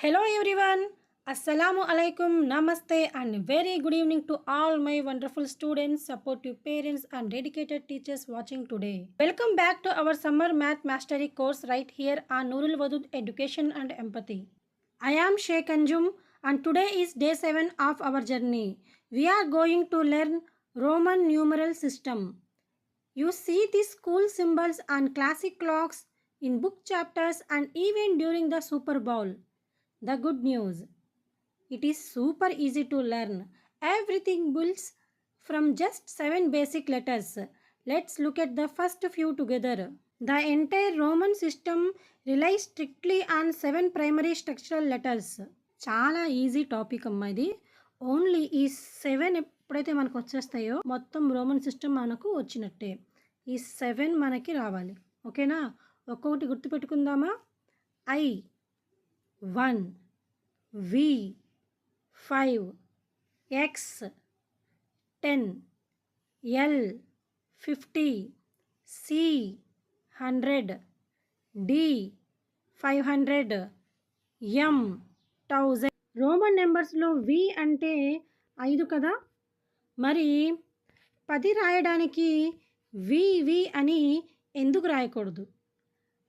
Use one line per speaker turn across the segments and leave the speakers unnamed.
Hello everyone. Assalamu alaikum, namaste and very good evening to all my wonderful students, supportive parents and dedicated teachers watching today. Welcome back to our summer math mastery course right here on Nurul Wadud Education and Empathy. I am Sheikh Anjum and today is day 7 of our journey. We are going to learn Roman numeral system. You see these cool symbols on classic clocks, in book chapters and even during the Super Bowl. The good news, it is super easy to learn. Everything builds from just 7 basic letters. Let's look at the first few together. The entire Roman system relies strictly on 7 primary structural letters. చాలా easy topic అమ్మా ఇది. Only ఈ 7 ఎప్పుడైతే మనకు వచ్చేస్తాయో మొత్తం Roman system మనకు వచ్చినట్టే. ఈ 7 మనకి రావాలి. ఓకేనా? ఒక్కొక్కటి గుర్తుపెట్టుకుందామా? I 1, V 5, X 10, L 50, C 100, D 500, M 1000. Roman నెంబర్స్లో V అంటే 5 కదా, మరి 10 రాయడానికి VV అని ఎందుకు రాయకూడదు?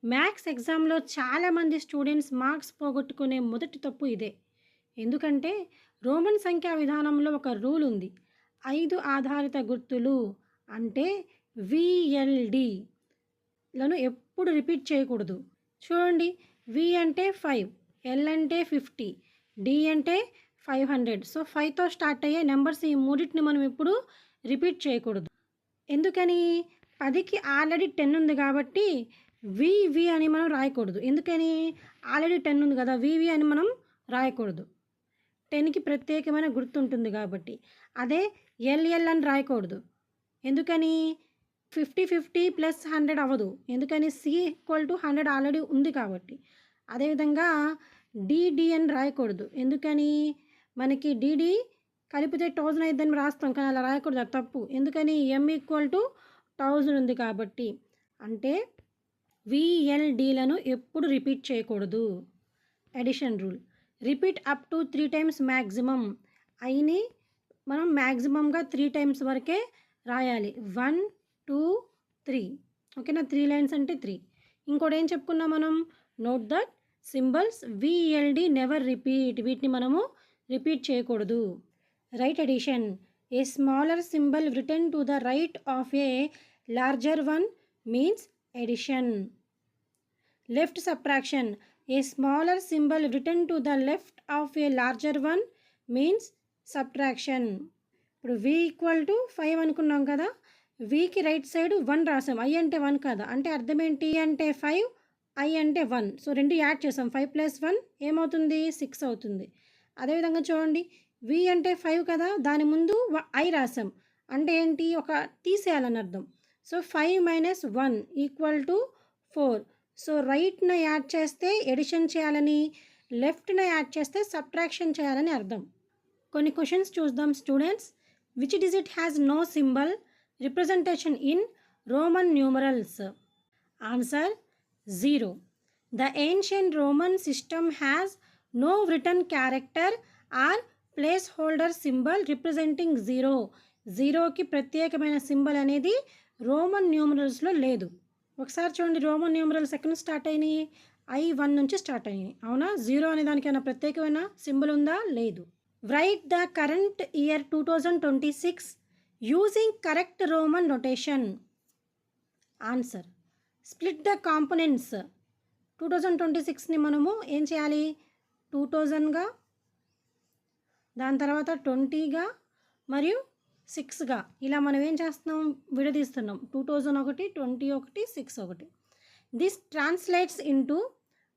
మ్యాథ్స్ ఎగ్జామ్లో చాలామంది స్టూడెంట్స్ మార్క్స్ పోగొట్టుకునే మొదటి తప్పు ఇదే. ఎందుకంటే రోమన్ సంఖ్యా విధానంలో ఒక రూల్ ఉంది. 5 ఆధారిత గుర్తులు అంటే VLDలను ఎప్పుడు రిపీట్ చేయకూడదు. చూడండి, V అంటే 5, L అంటే 50, D అంటే 500. సో 5తో స్టార్ట్ అయ్యే నెంబర్స్ ఈ మూడింటిని మనం ఎప్పుడు రిపీట్ చేయకూడదు. ఎందుకని? 10కి ఆల్రెడీ 10 ఉంది కాబట్టి VV అని మనం రాయకూడదు. ఎందుకని? ఆల్రెడీ 10 ఉంది కదా, VV అని మనం రాయకూడదు. 10కి ప్రత్యేకమైన గుర్తు ఉంటుంది కాబట్టి. అదే LL అని రాయకూడదు. ఎందుకని? 50 ప్లస్ 100 అవ్వదు. ఎందుకని? C = 100 ఆల్రెడీ ఉంది కాబట్టి. అదేవిధంగా DD అని రాయకూడదు. ఎందుకని? మనకి DD కలిపితే 1000 అయిద్దని రాస్తాం, కానీ అలా రాయకూడదు, అది తప్పు. ఎందుకని? M = 1000 ఉంది కాబట్టి. అంటే VLDలను ఎప్పుడు రిపీట్ చేయకూడదు. Addition rule, repeat up to 3 times maximum. ఐని మనం మ్యాక్సిమంగా 3 టైమ్స్ వరకే రాయాలి. 1, 2, 3. ఓకేనా? 3 లైన్స్ అంటే 3. ఇంకోటి ఏం చెప్పుకున్నాం మనం? Note that symbols VLD never repeat. వీటిని మనము రిపీట్ చేయకూడదు. Right addition, a smaller symbol return to the right of a larger one means addition. Left subtraction, a smaller symbol written to the left of a larger one means subtraction. ఇప్పుడు V = 5 అనుకున్నాం కదా, Vకి right side 1 రాసాం. I అంటే 1 కదా, అంటే అర్థం ఏంటి? అంటే 5, I అంటే 1. సో 2 యాడ్ చేసాం. 5 + 1 ఏమవుతుంది? 6 అవుతుంది. అదేవిధంగా చూడండి, V అంటే 5 కదా, దాని ముందు I రాసాం. అంటే ఏంటి? ఒక తీసేయాలని అర్థం. సో 5 - 1 = 4. సో రైట్న యాడ్ చేస్తే ఎడిషన్ చేయాలని, లెఫ్ట్న యాడ్ చేస్తే సబ్ట్రాక్షన్ చేయాలని అర్థం. కొన్ని క్వశ్చన్స్ చూద్దాం students. Which digit has no symbol representation in Roman numerals? Answer 0. The ancient Roman system has no return character or place holder symbol representing 0. 0కి ప్రత్యేకమైన symbol అనేది రోమన్ న్యూమరల్స్లో లేదు. ఒకసారి చూడండి, రోమన్ న్యూమరల్స్ ఎక్కడ నుంచి స్టార్ట్ అయినాయి? I1 నుంచి స్టార్ట్ అయినాయి, అవునా? 0 అనే దానికి ఏమైనా ప్రత్యేకమైన సింబల్ ఉందా? లేదు. Write the current year 2026 using correct Roman notation. Answer, split the components. 2026ని మనము ఏం చేయాలి? 2000గా, దాని తర్వాత 20గా మరియు 6గా, ఇలా మనం ఏం చేస్తున్నాం? విడదీస్తున్నాం. 2001, 21, 6 ఒకటి. This translates into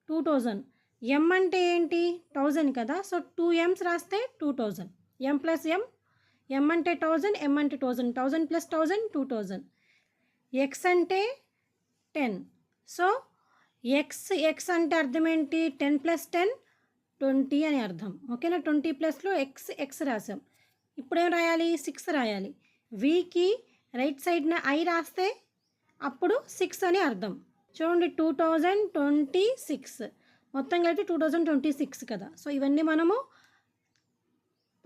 2000. M అంటే ఏంటి? 1000 కదా, సో 2 M's రాస్తే 2000. M + M. M అంటే 1000, M అంటే 1000. 1000 + 1000 2000. X అంటే 10. సో X అంటే అర్థం ఏంటి? 10 + 10 20 అని అర్థం. ఓకేనా? 20 ప్లస్లో X రాసాం. ఇప్పుడు ఏం రాయాలి? 6 రాయాలి. Vకి రైట్ సైడ్న I రాస్తే అప్పుడు 6 అని అర్థం. చూడండి, 2026 మొత్తం కలిపి 2026 కదా. సో ఇవన్నీ మనము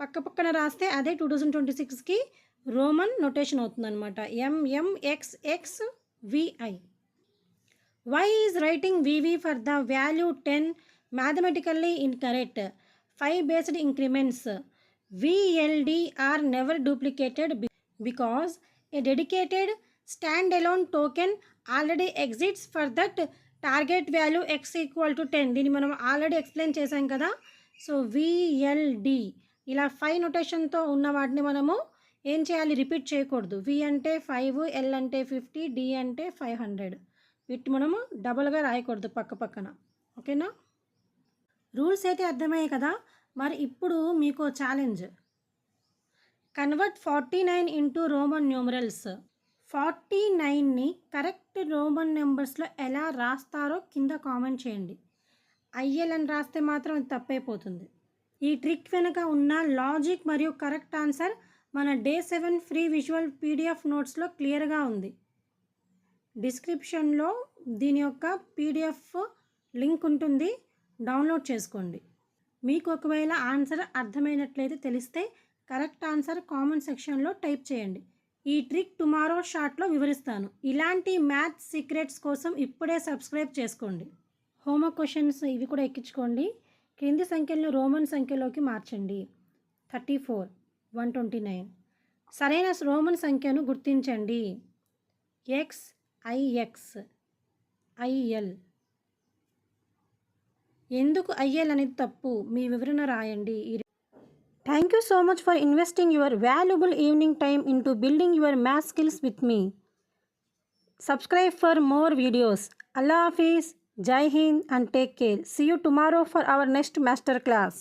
పక్క పక్కన రాస్తే అదే 2026కి రోమన్ నొటేషన్ అవుతుందన్నమాట. MMXXVI. Y is writing VV for the value 10 mathematically incorrect. 5 based increments VLD are never duplicated because a dedicated standalone token already exists for that target value x equal to 10. దీన్ని మనం already explain చేసాం కదా. So VLD ఇలా 5 నొటేషన్తో ఉన్న వాటిని మనము ఏం చేయాలి, రిపీట్ చేయకూడదు. V అంటే 5, L అంటే 50, D అంటే 500. వీటి మనము డబల్గా రాయకూడదు పక్క పక్కన. ఓకేనా? రూల్స్ అయితే అర్థమయ్యాయి కదా. మరి ఇప్పుడు మీకు challenge, convert 49 into Roman numerals. 49ని కరెక్ట్ రోమన్ నెంబర్స్లో ఎలా రాస్తారో కింద కామెంట్ చేయండి. IL అని రాస్తే మాత్రం అది తప్పైపోతుంది. ఈ ట్రిక్ వెనుక ఉన్న లాజిక్ మరియు కరెక్ట్ ఆన్సర్ మన డే 7 ఫ్రీ విజువల్ PDF నోట్స్లో క్లియర్గా ఉంది. డిస్క్రిప్షన్లో దీని యొక్క PDF లింక్ ఉంటుంది, డౌన్లోడ్ చేసుకోండి. మీకు ఒకవేళ ఆన్సర్ అర్థమైనట్లయితే తెలిస్తే కరెక్ట్ ఆన్సర్ కామెంట్ సెక్షన్లో టైప్ చేయండి. ఈ ట్రిక్ టుమారో షార్ట్లో వివరిస్తాను. ఇలాంటి మ్యాథ్స్ సీక్రెట్స్ కోసం ఇప్పుడే సబ్స్క్రైబ్ చేసుకోండి. హోంవర్క్ క్వశ్చన్స్ ఇవి కూడా ఎక్కించుకోండి. క్రింది సంఖ్యలను రోమన్ సంఖ్యలోకి మార్చండి. 34, 129. సరైన రోమన్ సంఖ్యను గుర్తించండి. XIX, IL. ఎందుకు IL అనేది తప్పు, మీ వివరణ రాయండి. Thank you so much for investing your valuable evening time into building your maths skills with me. Subscribe for more videos. Allah Hafiz, Jai Hind and take care. See you tomorrow for our next master class.